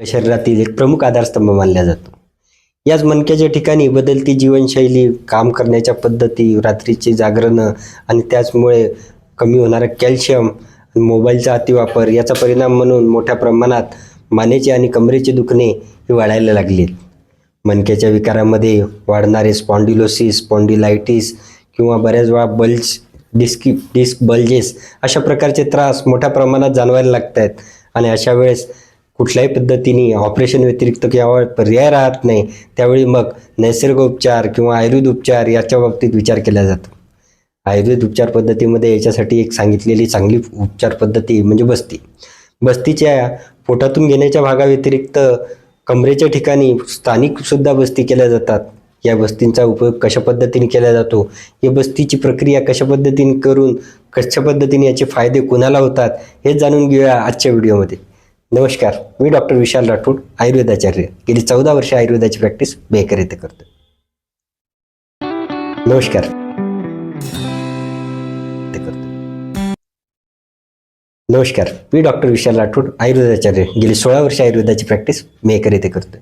शरीरातील एक प्रमुख आधारस्तंभ मानला जातो. याच मणक्याच्या ठिकाणी बदलती जीवनशैली, काम करण्याच्या पद्धती, रात्रीचे जागरणं आणि त्याचमुळे कमी होणारा कॅल्शियम, मोबाईलचा अतिवापर याचा परिणाम म्हणून मोठ्या प्रमाणात मानेचे आणि कमरेचे दुखणे हे वाढायला लागले. मणक्याच्या विकारामध्ये वाढणारे स्पॉन्डिलोसिस, स्पॉन्डिलायटिस किंवा बऱ्याच वेळा डिस्क बल्जेस अशा प्रकारचे त्रास मोठ्या प्रमाणात जाणवायला लागत आहेत. आणि अशा वेळेस कुठल्याही पद्धतीने ऑपरेशन व्यतिरिक्त किंवा पर्याय राहत नाही, त्यावेळी मग नैसर्गिक किंवा आयुर्वेद उपचार याच्या बाबतीत विचार केला जातो. आयुर्वेद उपचार पद्धतीमध्ये याच्यासाठी एक सांगितलेली चांगली उपचार पद्धती म्हणजे बस्ती. बस्तीच्या पोटातून घेण्याच्या भागाव्यतिरिक्त कमरेच्या ठिकाणी स्थानिक सुद्धा बस्ती केल्या जातात. या बस्तींचा उपयोग कशा पद्धतीने केला जातो, या बस्तीची प्रक्रिया कशा पद्धतीने करून कशा पद्धतीने याचे फायदे कुणाला होतात हे जाणून घेऊया आजच्या व्हिडिओमध्ये. नमस्कार, मी डॉक्टर विशाल राठोड, आयुर्वेदाचार्य. गेली 14 वर्षे आयुर्वेदाची प्रॅक्टिस बेकर येथे करतो. नमस्कार. नमस्कार, मी डॉक्टर विशाल राठोड, आयुर्वेदाचार्य. गेली 16 वर्षे आयुर्वेदाची प्रॅक्टिस बेकर येथे करतोय.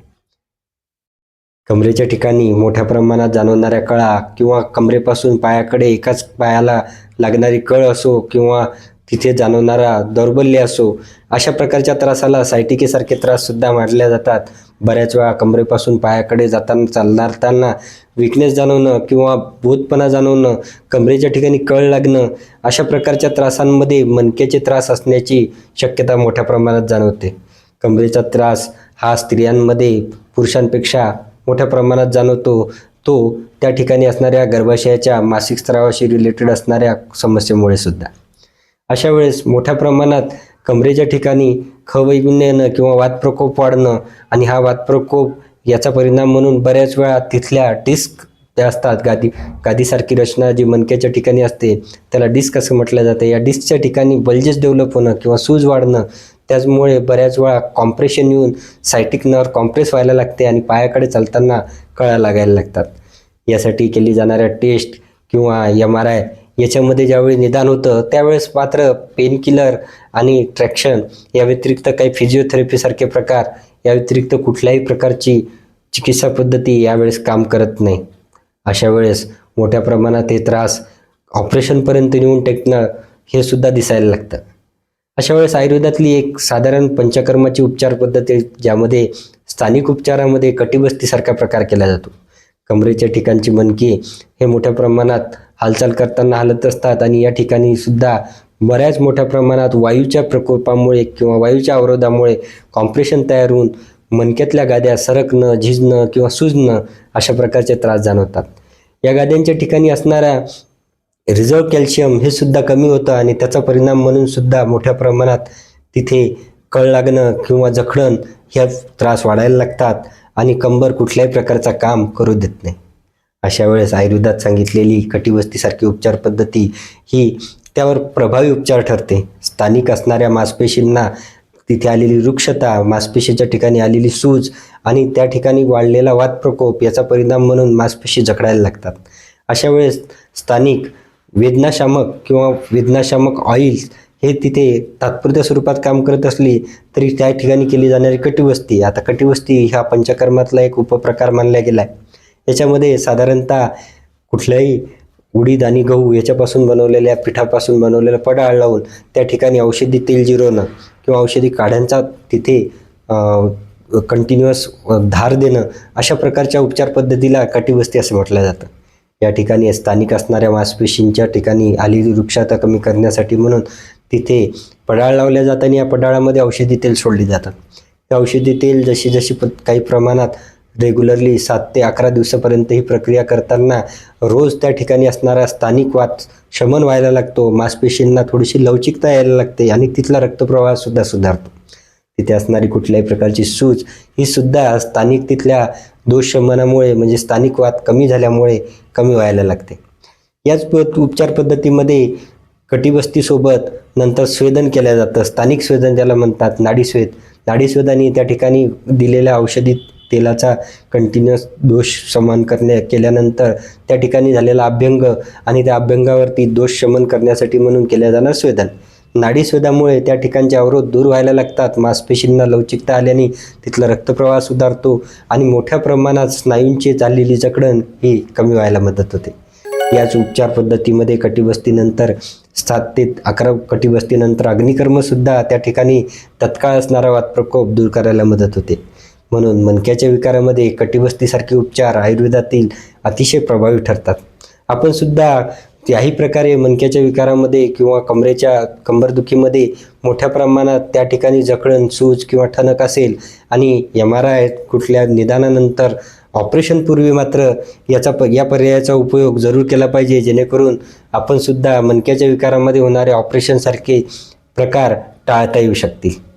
कमरेच्या ठिकाणी मोठ्या प्रमाणात जाणवणाऱ्या कळा किंवा कमरेपासून पायाकडे एकाच पायाला लागणारी कळ असो किंवा तिथे जाणवणारा दौर्बल्य असो, अशा प्रकारच्या त्रासाला सायटिकेसारखे त्रास सुद्धा मानले जातात. बऱ्याच वेळा कमरेपासून पायाकडे चालताना विकनेस जाणवणं किंवा बोधपणा जाणवणं, कमरेच्या ठिकाणी कळ लागणं, अशा प्रकारच्या त्रासांमध्ये मणक्याचे त्रास असण्याची शक्यता मोठ्या प्रमाणात जाणवते. कमरेचा त्रास हा स्त्रियांमध्ये पुरुषांपेक्षा मोठ्या प्रमाणात जाणवतो. तो त्या ठिकाणी असणाऱ्या गर्भाशयाच्या मासिक स्त्रावाशी रिलेटेड असणाऱ्या समस्येमुळे सुद्धा. अशा वेळेस मोठ्या प्रमाणात कमरेच्या ठिकाणी खवैगुण्य येणं किंवा वातप्रकोप वाढणं, आणि हा वातप्रकोप याचा परिणाम म्हणून बऱ्याच वेळा तिथल्या डिस्क त्या असतात, गादीसारखी रचना जी मणक्याच्या ठिकाणी असते त्याला डिस्क असं म्हटलं जातं. या डिस्कच्या ठिकाणी बल्जेस डेव्हलप होणं किंवा सूज वाढणं, त्याचमुळे बऱ्याच वेळा कॉम्प्रेशन येऊन सायटिक नर्व कॉम्प्रेस व्हायला लागते आणि पायाकडे चालताना कळा लागायला लागतात. यासाठी केली जाणाऱ्या टेस्ट किंवा MRI याच्यामध्ये ज्यावेळी निदान होतं त्यावेळेस मात्र पेनकिलर आणि ट्रॅक्शन या व्यतिरिक्त काही फिजिओथेरपीसारखे प्रकार, या व्यतिरिक्त कुठल्याही प्रकारची चिकित्सा पद्धती यावेळेस काम करत नाही. अशा वेळेस मोठ्या प्रमाणात हे त्रास ऑपरेशनपर्यंत नेऊन टेकणं हे सुद्धा दिसायला लागतं. अशा वेळेस आयुर्वेदातली एक साधारण पंचकर्माची उपचार पद्धती, ज्यामध्ये स्थानिक उपचारामध्ये कटिबस्तीसारखा प्रकार केला जातो. कमरेच्या ठिकाणची मणके हे मोठ्या प्रमाणात हालचाल करताना हालत असतात आणि या ठिकाणी सुद्धा बऱ्याच मोठ्या प्रमाणात वायूच्या प्रकोपामुळे किंवा वायूच्या अवरोधामुळे कॉम्प्रेशन तयार होऊन मणक्यातल्या गाद्या सरकणं, झिजणं किंवा सुजणं अशा प्रकारचे त्रास जाणवतात. या गाद्यांच्या ठिकाणी असणाऱ्या रिझर्व्ह कॅल्शियम हे सुद्धा कमी होतं आणि त्याचा परिणाम म्हणून सुद्धा मोठ्या प्रमाणात तिथे कळ लागणं किंवा जखडण ह्या त्रास वाढायला लागतात आणि कंबर कुठल्याही प्रकारचा काम करू देत नाही. अशा वेळेस आयुर्वेदात सांगितलेली कटिबस्तीसारखी उपचार पद्धती ही त्यावर प्रभावी उपचार ठरते. स्थानिक असणाऱ्या मांसपेशींना तिथे आलेली रुक्षता, मांसपेशीच्या ठिकाणी आलेली सूज आणि त्या ठिकाणी वाढलेला वातप्रकोप याचा परिणाम म्हणून मांसपेशी जखडायला लागतात. अशा वेळेस स्थानिक वेदनाशामक किंवा वेदनाशामक ऑइल्स हे तिथे तात्पुरत्या स्वरूपात काम करत असली तरी त्या ठिकाणी केली जाणारी कटिबस्ती, आता कटिबस्ती हा पंचकर्मातला एक उपप्रकार मानला गेला आहे. याच्यामध्ये साधारणतः कुठल्याही उडीद आणि गहू याच्यापासून बनवलेल्या पिठापासून बनवलेला पडाळ लावून त्या ठिकाणी औषधी तेल जिरवणं किंवा औषधी काढ्यांचा तिथे कंटिन्युअस धार देणं, अशा प्रकारच्या उपचार पद्धतीला कटिबस्ती असं म्हटलं जातं. या ठिकाणी स्थानिक असणाऱ्या मांसपेशींच्या ठिकाणी आलेली रुक्षता कमी करण्यासाठी म्हणून तिथे पडाळ लावल्या जातात आणि या पडाळामध्ये औषधी तेल सोडली जातात. हे औषधी तेल जशी काही प्रमाणात रेग्युलरली 7 ते 11 दिवसापर्यंत ही प्रक्रिया करताना रोज त्या ठिकाणी असणारा स्थानिक वात शमन व्हायला लागतो, मांसपेशींना थोडीशी लवचिकता यायला लागते आणि तिथला रक्तप्रवाह सुद्धा सुधारतो. तिथे असणारी कुठल्याही प्रकारची सूज ही सुद्धा स्थानिक तिथल्या दोष शमनामुळे म्हणजे स्थानिक वात कमी झाल्यामुळे कमी व्हायला लागते. याच उपचार पद्धतीमध्ये कटिबस्तीसोबत नंतर स्वेदन केलं जातं. स्थानिक स्वेदन ज्याला म्हणतात, नाडीस्वेदाने त्या ठिकाणी दिलेल्या औषधी तेलाचा कंटिन्युअस दोष शमन केल्यानंतर त्या ठिकाणी झालेला अभ्यंग आणि त्या अभ्यंगावरती दोष शमन करण्यासाठी म्हणून केलं जाणार स्वेदन. नाडीस्वेदामुळे त्या ठिकाणचे अवरोध दूर व्हायला लागतात, मांसपेशींना लवचिकता आल्याने तिथला रक्तप्रवाह सुधारतो आणि मोठ्या प्रमाणात स्नायूंची चाललेली जकडण ही कमी व्हायला मदत होते. याच उपचार पद्धतीमध्ये कटिबस्तीनंतर 7 ते 11 कटिबस्तीनंतर अग्निकर्मसुद्धा त्या ठिकाणी तत्काळ असणारा वातप्रकोप दूर करायला मदत होते. म्हणून मणक्याच्या विकारामध्ये कटिबस्तीसारखे उपचार आयुर्वेदातील अतिशय प्रभावी ठरतात. आपण सुद्धा याही प्रकारे मणक्याच्या विकारामध्ये किंवा कंबरदुखीमध्ये मोठ्या प्रमाणात त्या ठिकाणी जखडण, सूज किंवा ठणक असेल आणि MRI कुठल्या निदानानंतर ऑपरेशनपूर्वी मात्र या पर्यायाचा उपयोग जरूर केला पाहिजे, जेणेकरून आपण सुद्धा मणक्याच्या विकारामध्ये होणारे ऑपरेशनसारखे प्रकार टाळता येऊ शकतील.